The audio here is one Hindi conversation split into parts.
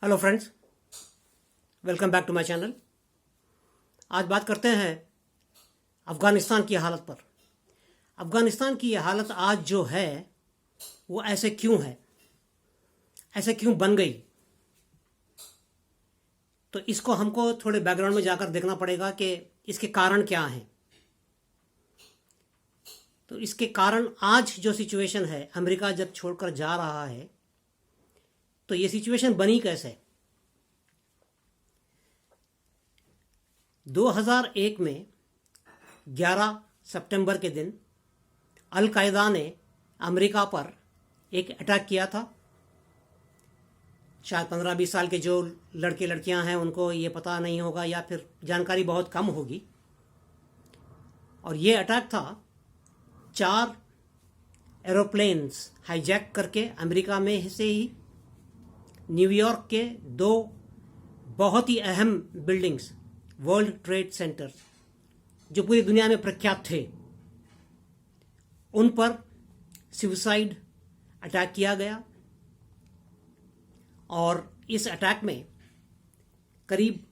Hello friends, welcome back to my channel. आज बात करते हैं अफ़गानिस्तान की हालत पर। अफ़गानिस्तान की ये हालत आज जो है वो ऐसे क्यों है, ऐसे क्यों बन गई, तो इसको हमको थोड़े बैकग्राउंड में जाकर देखना पड़ेगा कि इसके कारण क्या हैं। तो इसके कारण आज जो सिचुएशन है, अमेरिका जब छोड़कर जा रहा है तो ये सिचुएशन बनी कैसे। 2001 में 11 सितंबर के दिन अल कायदा ने अमेरिका पर एक अटैक किया था। शायद 15-20 साल के जो लड़के लड़कियां हैं उनको ये पता नहीं होगा या फिर जानकारी बहुत कम होगी। और ये अटैक था 4 एरोप्लेन्स हाईजैक करके अमेरिका में से ही न्यूयॉर्क के 2 बहुत ही अहम बिल्डिंग्स, वर्ल्ड ट्रेड सेंटर जो पूरी दुनिया में प्रख्यात थे, उन पर सुसाइड अटैक किया गया। और इस अटैक में करीब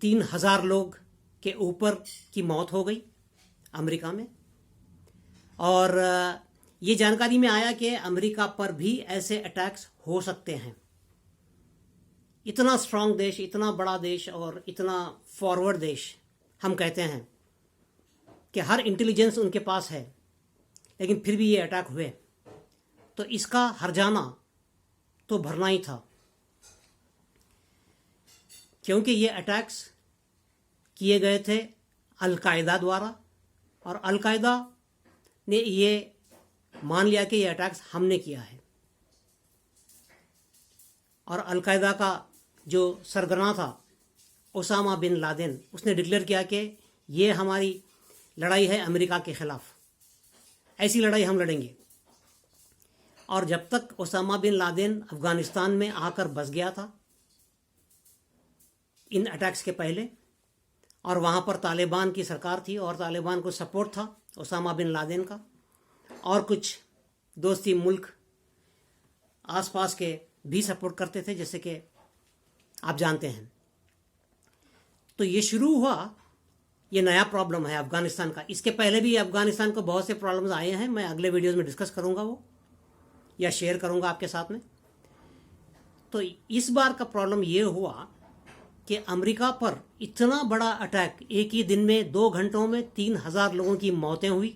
3000 लोग के ऊपर की मौत हो गई अमेरिका में। और ये जानकारी में आया कि अमेरिका पर भी ऐसे अटैक्स हो सकते हैं। इतना स्ट्रांग देश, इतना बड़ा देश और इतना फॉरवर्ड देश, हम कहते हैं कि हर इंटेलिजेंस उनके पास है, लेकिन फिर भी ये अटैक हुए, तो इसका हर्जाना तो भरना ही था। क्योंकि ये अटैक्स किए गए थे अल कायदा द्वारा, और अल कायदा ने ये मान लिया कि ये अटैक्स हमने किया है। और अल कायदा का जो सरगना था ओसामा बिन लादेन, उसने डिक्लेयर किया कि ये हमारी लड़ाई है अमेरिका के ख़िलाफ़, ऐसी लड़ाई हम लड़ेंगे। और जब तक ओसामा बिन लादेन अफ़गानिस्तान में आकर बस गया था इन अटैक्स के पहले, और वहाँ पर तालिबान की सरकार थी और तालिबान को सपोर्ट था ओसामा बिन लादेन का, और कुछ दोस्ती मुल्क आसपास के भी सपोर्ट करते थे, जैसे कि आप जानते हैं। तो ये शुरू हुआ, ये नया प्रॉब्लम है अफ़गानिस्तान का। इसके पहले भी अफ़गानिस्तान को बहुत से प्रॉब्लम्स आए हैं, मैं अगले वीडियोज़ में डिस्कस करूँगा वो, या शेयर करूँगा आपके साथ में। तो इस बार का प्रॉब्लम ये हुआ कि अमेरिका पर इतना बड़ा अटैक, एक ही दिन में 2 घंटों में 3000 लोगों की मौतें हुई।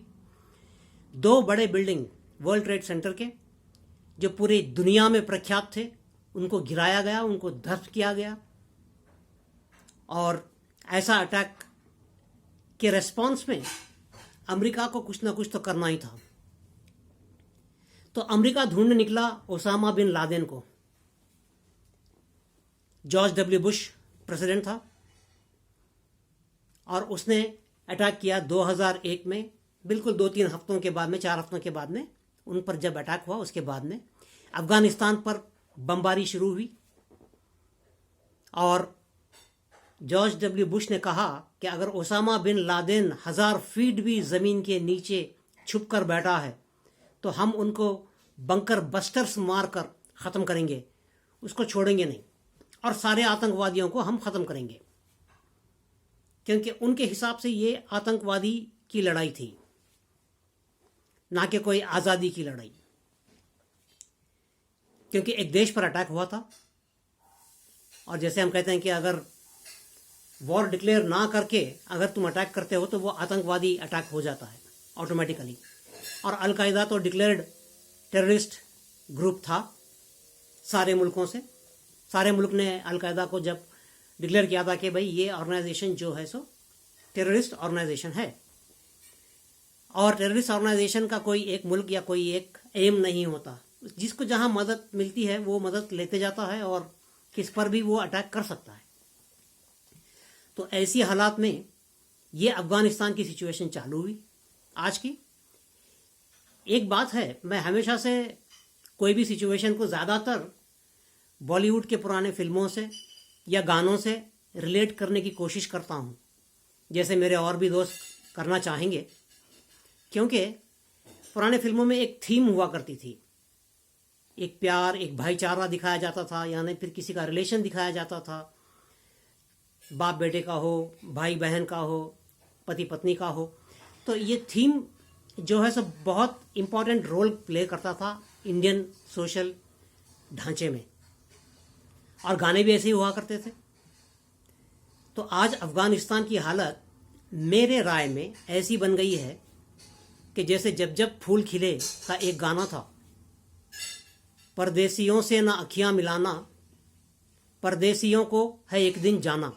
2 बड़े बिल्डिंग वर्ल्ड ट्रेड सेंटर के जो पूरी दुनिया में प्रख्यात थे, उनको गिराया गया, उनको ध्वस्त किया गया। और ऐसा अटैक के रेस्पॉन्स में अमेरिका को कुछ ना कुछ तो करना ही था। तो अमेरिका ढूंढ निकला ओसामा बिन लादेन को। जॉर्ज डब्ल्यू बुश प्रेसिडेंट था और उसने अटैक किया 2001 में, बिल्कुल 2-3 हफ्तों के बाद में, 4 हफ्तों के बाद में उन पर जब अटैक हुआ, उसके बाद में अफ़गानिस्तान पर बमबारी शुरू हुई। और जॉर्ज डब्ल्यू बुश ने कहा कि अगर ओसामा बिन लादेन 1000 फीट भी ज़मीन के नीचे छुप कर बैठा है तो हम उनको बंकर बस्टर्स मारकर ख़त्म करेंगे, उसको छोड़ेंगे नहीं, और सारे आतंकवादियों को हम ख़त्म करेंगे। क्योंकि उनके हिसाब से ये आतंकवादी की लड़ाई थी, ना कि कोई आज़ादी की लड़ाई। क्योंकि एक देश पर अटैक हुआ था, और जैसे हम कहते हैं कि अगर वॉर डिक्लेयर ना करके अगर तुम अटैक करते हो तो वो आतंकवादी अटैक हो जाता है ऑटोमेटिकली। और अल कायदा तो डिक्लेयर्ड टेररिस्ट ग्रुप था सारे मुल्कों से। सारे मुल्क ने अल कायदा को जब डिक्लेयर किया था कि भाई ये ऑर्गेनाइजेशन जो है सो टेररिस्ट ऑर्गेनाइजेशन है, और टेररिस्ट ऑर्गेनाइजेशन का कोई एक मुल्क या कोई एक एम नहीं होता, जिसको जहां मदद मिलती है वो मदद लेते जाता है और किस पर भी वो अटैक कर सकता है। तो ऐसी हालात में ये अफ़गानिस्तान की सिचुएशन चालू हुई आज की। एक बात है, मैं हमेशा से कोई भी सिचुएशन को ज़्यादातर बॉलीवुड के पुराने फिल्मों से या गानों से रिलेट करने की कोशिश करता हूँ, जैसे मेरे और भी दोस्त करना चाहेंगे। क्योंकि पुराने फिल्मों में एक थीम हुआ करती थी एक प्यार, एक भाईचारा दिखाया जाता था, यानी फिर किसी का रिलेशन दिखाया जाता था, बाप बेटे का हो, भाई बहन का हो, पति पत्नी का हो। तो ये थीम जो है सब बहुत इम्पॉर्टेंट रोल प्ले करता था इंडियन सोशल ढांचे में, और गाने भी ऐसे ही हुआ करते थे। तो आज अफगानिस्तान की हालत मेरे राय में ऐसी बन गई है कि जैसे जब जब फूल खिले का एक गाना था, परदेसियों से ना अखियां मिलाना, परदेसियों को है एक दिन जाना।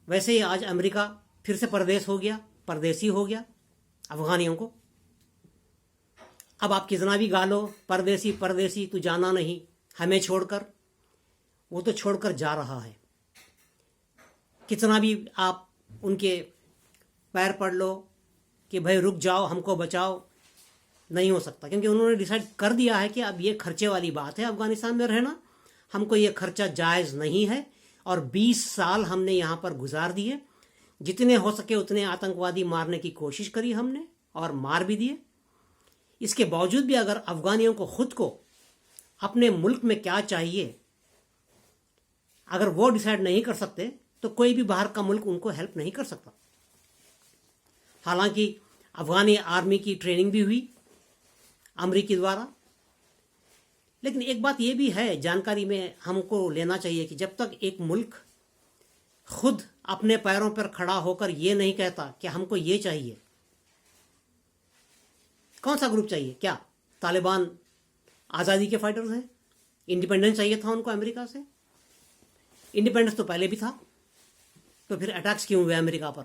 वैसे ही आज अमेरिका फिर से परदेश हो गया, परदेसी हो गया अफगानियों को। अब आप कितना भी गा लो, परदेसी परदेसी तू जाना नहीं हमें छोड़कर, वो तो छोड़कर जा रहा है। कितना भी आप उनके पैर पड़ लो कि भाई रुक जाओ, हमको बचाओ, नहीं हो सकता, क्योंकि उन्होंने डिसाइड कर दिया है कि अब ये खर्चे वाली बात है अफगानिस्तान में रहना, हमको ये खर्चा जायज़ नहीं है। और 20 साल हमने यहाँ पर गुजार दिए, जितने हो सके उतने आतंकवादी मारने की कोशिश करी हमने और मार भी दिए। इसके बावजूद भी अगर अफगानियों को खुद को अपने मुल्क में क्या चाहिए अगर वो डिसाइड नहीं कर सकते, तो कोई भी बाहर का मुल्क उनको हेल्प नहीं कर सकता। हालांकि अफगानी आर्मी की ट्रेनिंग भी हुई अमरीकी द्वारा, लेकिन एक बात ये भी है जानकारी में हमको लेना चाहिए कि जब तक एक मुल्क खुद अपने पैरों पर खड़ा होकर ये नहीं कहता कि हमको ये चाहिए, कौन सा ग्रुप चाहिए? क्या तालिबान आज़ादी के फाइटर्स हैं? इंडिपेंडेंस चाहिए था उनको अमेरिका से? इंडिपेंडेंस तो पहले भी था, तो फिर अटैक्स क्यों हुए अमेरिका पर?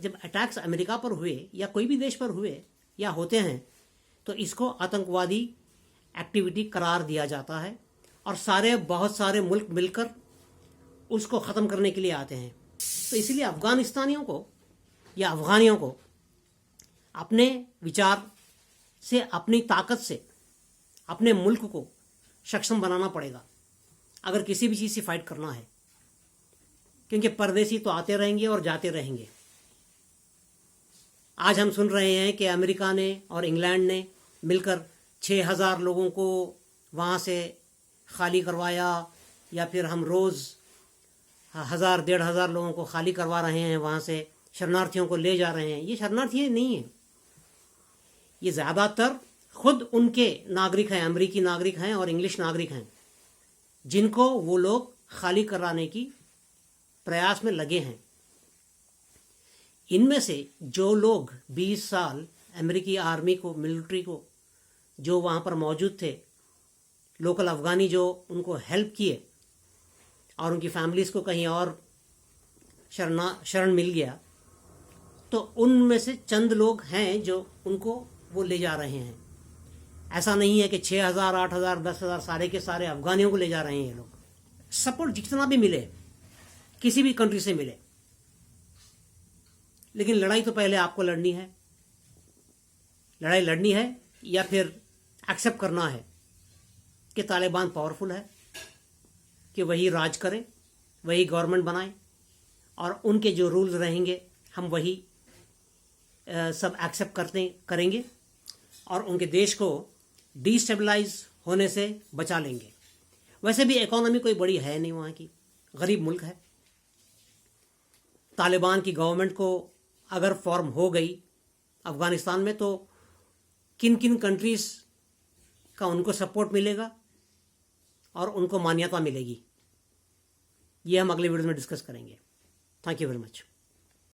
जब अटैक्स अमेरिका पर हुए या कोई भी देश पर हुए या होते हैं, तो इसको आतंकवादी एक्टिविटी करार दिया जाता है और बहुत सारे मुल्क मिलकर उसको ख़त्म करने के लिए आते हैं। तो इसलिए अफगानिस्तानियों को या अफगानियों को अपने विचार से, अपनी ताकत से अपने मुल्क को सक्षम बनाना पड़ेगा अगर किसी भी चीज़ से फाइट करना है, क्योंकि परदेसी तो आते रहेंगे और जाते रहेंगे। आज हम सुन रहे हैं कि अमेरिका ने और इंग्लैंड ने मिलकर 6000 लोगों को वहाँ से खाली करवाया, या फिर हम रोज़ 1000-1500 लोगों को खाली करवा रहे हैं, वहाँ से शरणार्थियों को ले जा रहे हैं। ये शरणार्थी नहीं है, ये ज़्यादातर खुद उनके नागरिक हैं, अमेरिकी नागरिक हैं और इंग्लिश नागरिक हैं, जिनको वो लोग खाली कराने की प्रयास में लगे हैं। इनमें से जो लोग 20 साल अमेरिकी आर्मी को, मिलिट्री को, जो वहाँ पर मौजूद थे, लोकल अफ़गानी जो उनको हेल्प किए और उनकी फैमिलीज़ को कहीं और शरण मिल गया, तो उनमें से चंद लोग हैं जो उनको वो ले जा रहे हैं। ऐसा नहीं है कि 6000, 8000, 10,000 सारे के सारे अफ़गानियों को ले जा रहे हैं ये लोग। सपोर्ट जितना भी मिले, किसी भी कंट्री से मिले, लेकिन लड़ाई तो पहले आपको लड़नी है। लड़ाई लड़नी है या फिर एक्सेप्ट करना है कि तालिबान पावरफुल है, कि वही राज करे, वही गवर्नमेंट बनाए और उनके जो रूल्स रहेंगे हम वही सब एक्सेप्ट करेंगे और उनके देश को डिस्टेबलाइज होने से बचा लेंगे। वैसे भी इकोनॉमी कोई बड़ी है नहीं वहाँ की, गरीब मुल्क है। तालिबान की गवर्नमेंट को अगर फॉर्म हो गई अफ़गानिस्तान में, तो किन किन कंट्रीज़ का उनको सपोर्ट मिलेगा और उनको मान्यता मिलेगी, ये हम अगले वीडियो में डिस्कस करेंगे। Thank you very much.